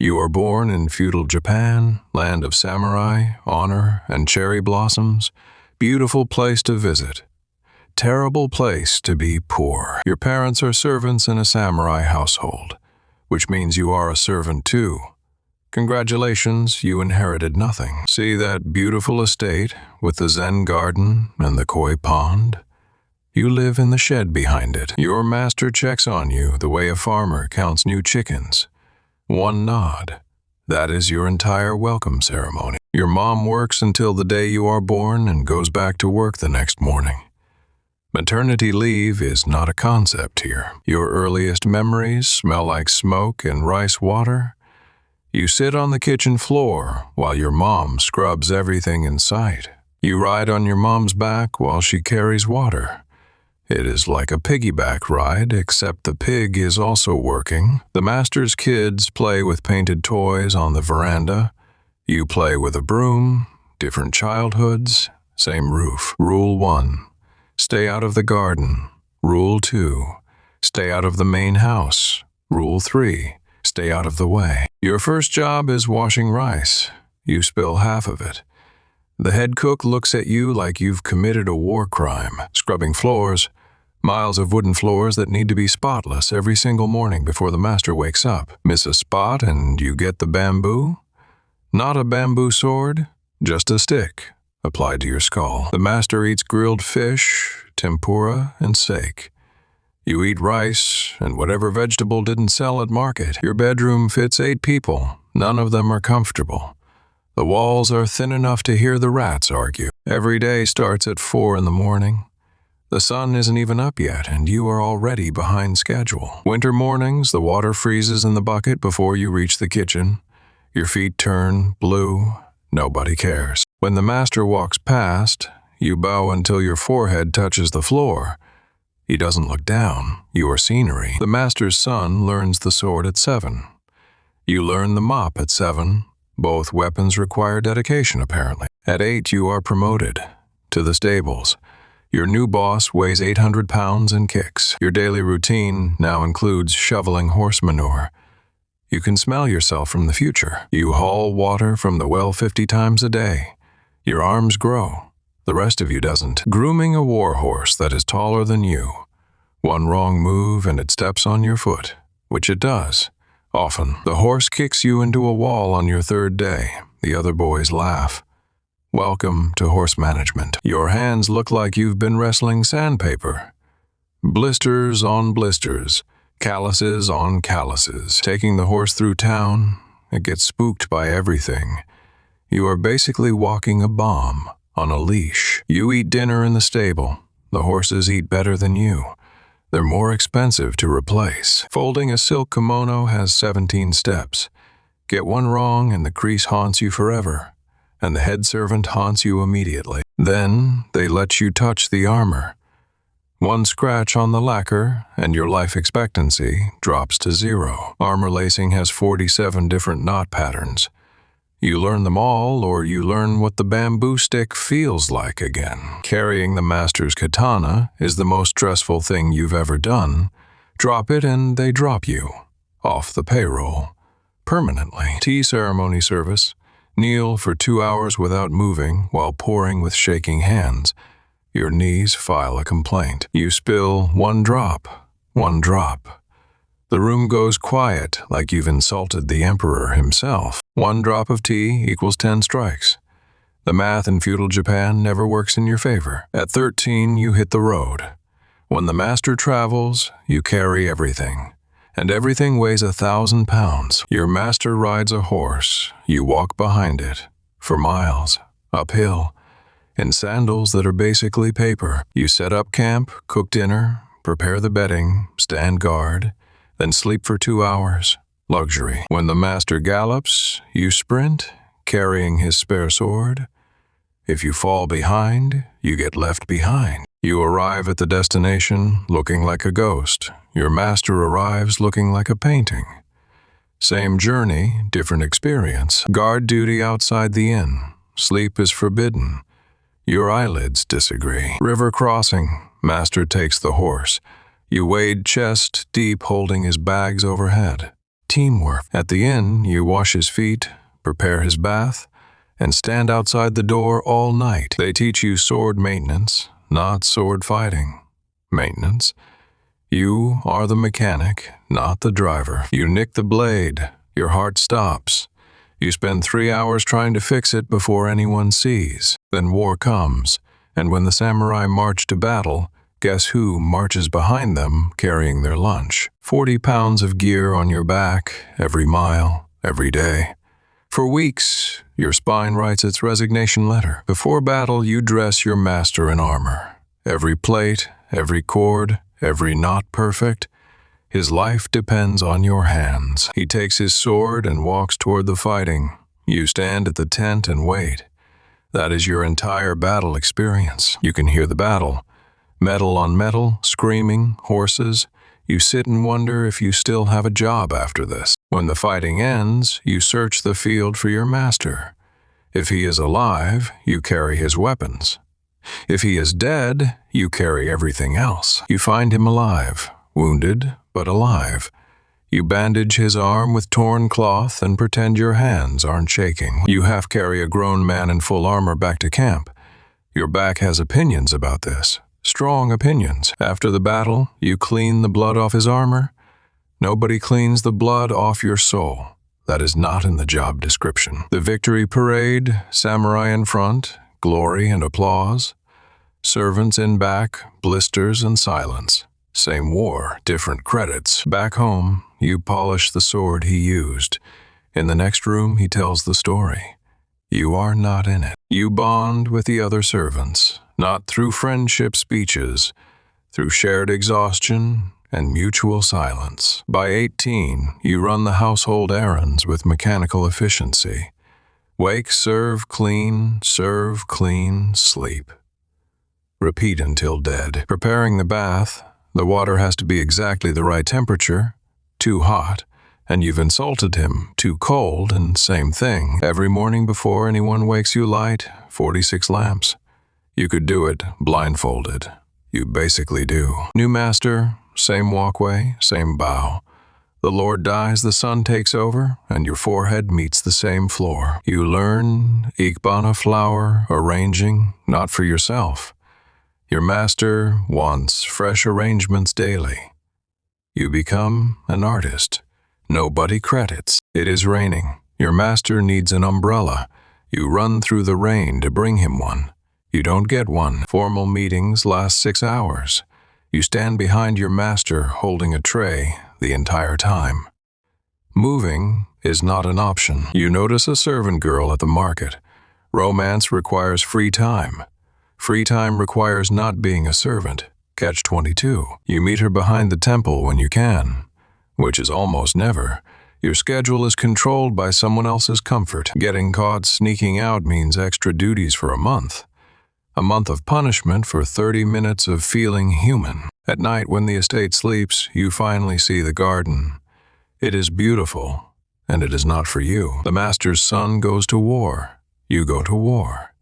You are born in feudal Japan, land of samurai, honor, and cherry blossoms. Beautiful place to visit. Terrible place to be poor. Your parents are servants in a samurai household, which means you are a servant too. Congratulations, you inherited nothing. See that beautiful estate with the Zen garden and the koi pond? You live in the shed behind it. Your master checks on you the way a farmer counts new chickens. One nod. That is your entire welcome ceremony. Your mom works until the day you are born and goes back to work the next morning. Maternity leave is not a concept here. Your earliest memories smell like smoke and rice water. You sit on the kitchen floor while your mom scrubs everything in sight. You ride on your mom's back while she carries water. It is like a piggyback ride, except the pig is also working. The master's kids play with painted toys on the veranda. You play with a broom, different childhoods, same roof. Rule 1. Stay out of the garden. Rule 2. Stay out of the main house. Rule 3. Stay out of the way. Your first job is washing rice. You spill half of it. The head cook looks at you like you've committed a war crime. Scrubbing floors. Miles of wooden floors that need to be spotless every single morning before the master wakes up. Miss a spot and you get the bamboo? Not a bamboo sword, just a stick applied to your skull. The master eats grilled fish, tempura, and steak. You eat rice and whatever vegetable didn't sell at market. Your bedroom fits 8 people. None of them are comfortable. The walls are thin enough to hear the rats argue. Every day starts at 4 in the morning. The sun isn't even up yet, and you are already behind schedule. Winter mornings, the water freezes in the bucket before you reach the kitchen. Your feet turn blue. Nobody cares. When the master walks past, you bow until your forehead touches the floor. He doesn't look down. You are scenery. The master's son learns the sword at 7. You learn the mop at 7. Both weapons require dedication, apparently. At 8, you are promoted to the stables. Your new boss weighs 800 pounds and kicks. Your daily routine now includes shoveling horse manure. You can smell yourself from the future. You haul water from the well 50 times a day. Your arms grow. The rest of you doesn't. Grooming a war horse that is taller than you. One wrong move and it steps on your foot, which it does. Often, the horse kicks you into a wall on your 3rd day. The other boys laugh. Welcome to horse management. Your hands look like you've been wrestling sandpaper. Blisters on blisters, calluses on calluses. Taking the horse through town, it gets spooked by everything. You are basically walking a bomb on a leash. You eat dinner in the stable. The horses eat better than you. They're more expensive to replace. Folding a silk kimono has 17 steps. Get one wrong and the crease haunts you forever. And the head servant haunts you immediately. Then they let you touch the armor. One scratch on the lacquer, and your life expectancy drops to 0. Armor lacing has 47 different knot patterns. You learn them all, or you learn what the bamboo stick feels like again. Carrying the master's katana is the most stressful thing you've ever done. Drop it and they drop you. Off the payroll. Permanently. Tea ceremony service. Kneel for 2 hours without moving while pouring with shaking hands. Your knees file a complaint. You spill 1 drop, 1 drop. The room goes quiet like you've insulted the emperor himself. 1 drop of tea equals 10 strikes. The math in feudal Japan never works in your favor. At 13, you hit the road. When the master travels, you carry everything. And everything weighs 1,000 pounds. Your master rides a horse. You walk behind it. For miles. Uphill. In sandals that are basically paper. You set up camp, cook dinner, prepare the bedding, stand guard, then sleep for 2 hours. Luxury. When the master gallops, you sprint, carrying his spare sword. If you fall behind, you get left behind. You arrive at the destination looking like a ghost. Your master arrives looking like a painting. Same journey, different experience. Guard duty outside the inn. Sleep is forbidden. Your eyelids disagree. River crossing. Master takes the horse. You wade chest deep holding his bags overhead. teamwork. At the inn, you wash his feet, prepare his bath, and stand outside the door all night. They teach you sword maintenance, not sword fighting. Maintenance. You are the mechanic, not the driver. You nick the blade, your heart stops. You spend 3 hours trying to fix it before anyone sees. Then war comes, and when the samurai march to battle, guess who marches behind them carrying their lunch? 40 pounds of gear on your back, every mile, every day. For weeks, your spine writes its resignation letter. Before battle, you dress your master in armor. Every plate, every cord, every knot perfect. His life depends on your hands. He takes his sword and walks toward the fighting. You stand at the tent and wait. That is your entire battle experience. You can hear the battle. Metal on metal, screaming, horses. You sit and wonder if you still have a job after this. When the fighting ends, you search the field for your master. If he is alive, you carry his weapons. If he is dead, you carry everything else. You find him alive, wounded, but alive. You bandage his arm with torn cloth and pretend your hands aren't shaking. You half carry a grown man in full armor back to camp. Your back has opinions about this. Strong opinions. After the battle, you clean the blood off his armor. Nobody cleans the blood off your soul. That is not in the job description. The victory parade, samurai in front, glory and applause. Servants in back, blisters and silence. Same war, different credits. Back home, you polish the sword he used. In the next room, he tells the story. You are not in it. You bond with the other servants, not through friendship speeches, through shared exhaustion and mutual silence. By 18, you run the household errands with mechanical efficiency. Wake, serve, clean, sleep. Repeat until dead. Preparing the bath, the water has to be exactly the right temperature, too hot, and you've insulted him, too cold, and same thing. Every morning before anyone wakes you light, 46 lamps. You could do it blindfolded. You basically do. New master, same walkway, same bow. The Lord dies, the sun takes over, and your forehead meets the same floor. You learn ikebana flower arranging, not for yourself. Your master wants fresh arrangements daily. You become an artist. Nobody credits. It is raining. Your master needs an umbrella. You run through the rain to bring him one. You don't get one. Formal meetings last 6 hours. You stand behind your master holding a tray the entire time. Moving is not an option. You notice a servant girl at the market. Romance requires free time. Free time requires not being a servant. Catch-22. You meet her behind the temple when you can, which is almost never. Your schedule is controlled by someone else's comfort. Getting caught sneaking out means extra duties for a month. A month of punishment for 30 minutes of feeling human. At night when the estate sleeps, you finally see the garden. It is beautiful, and it is not for you. The master's son goes to war. You go to war.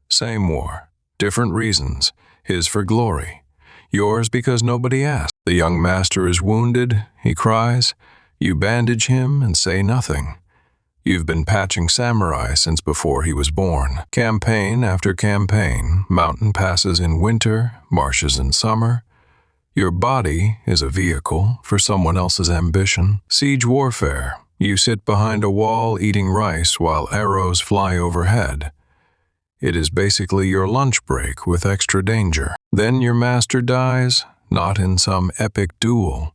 Same war. Different reasons. His for glory. Yours because nobody asked. The young master is wounded. He cries. You bandage him and say nothing. You've been patching samurai since before he was born. Campaign after campaign, mountain passes in winter, marshes in summer. Your body is a vehicle for someone else's ambition. Siege warfare. You sit behind a wall eating rice while arrows fly overhead. It is basically your lunch break with extra danger. Then your master dies, not in some epic duel.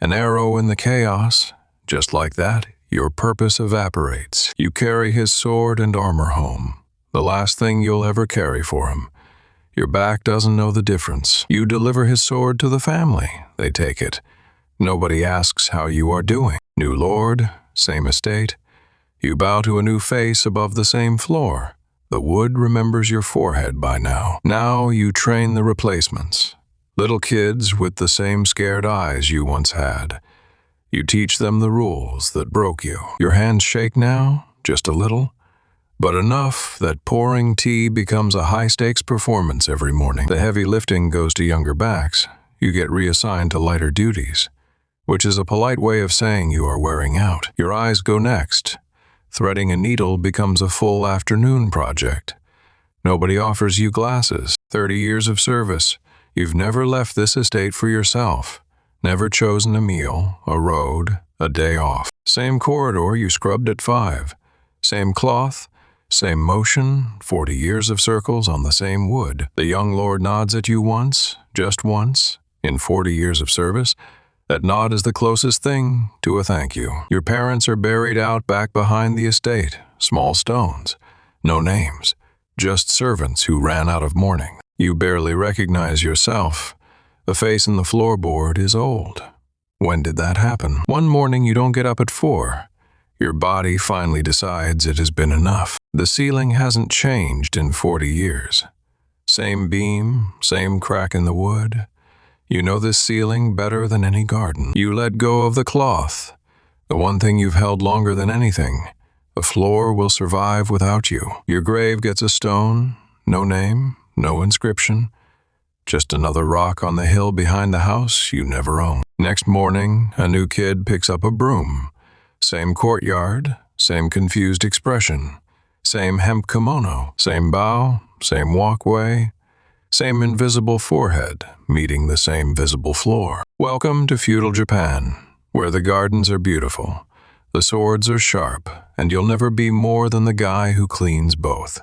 An arrow in the chaos, just like that, your purpose evaporates. You carry his sword and armor home, the last thing you'll ever carry for him. Your back doesn't know the difference. You deliver his sword to the family. They take it. Nobody asks how you are doing. New lord, same estate. You bow to a new face above the same floor. The wood remembers your forehead by now. Now you train the replacements. Little kids with the same scared eyes you once had. You teach them the rules that broke you. Your hands shake now, just a little, but enough that pouring tea becomes a high-stakes performance every morning. The heavy lifting goes to younger backs. You get reassigned to lighter duties. which is a polite way of saying you are wearing out. Your eyes go next. Threading a needle becomes a full afternoon project. Nobody offers you glasses. 30 years of service. You've never left this estate for yourself. Never chosen a meal, a road, a day off. Same corridor you scrubbed at 5. Same cloth, same motion, 40 years of circles on the same wood. The young lord nods at you once, just once, in 40 years of service. That nod is the closest thing to a thank you. Your parents are buried out back behind the estate. Small stones. No names. Just servants who ran out of mourning. You barely recognize yourself. The face in the floorboard is old. When did that happen? One morning you don't get up at 4. Your body finally decides it has been enough. The ceiling hasn't changed in 40 years. Same beam, same crack in the wood. You know this ceiling better than any garden. You let go of the cloth, the one thing you've held longer than anything. The floor will survive without you. Your grave gets a stone, no name, no inscription. Just another rock on the hill behind the house you never owned. Next morning, a new kid picks up a broom. Same courtyard, same confused expression. Same hemp kimono, same bow, same walkway. Same invisible forehead, meeting the same visible floor. Welcome to feudal Japan, where the gardens are beautiful, the swords are sharp, and you'll never be more than the guy who cleans both.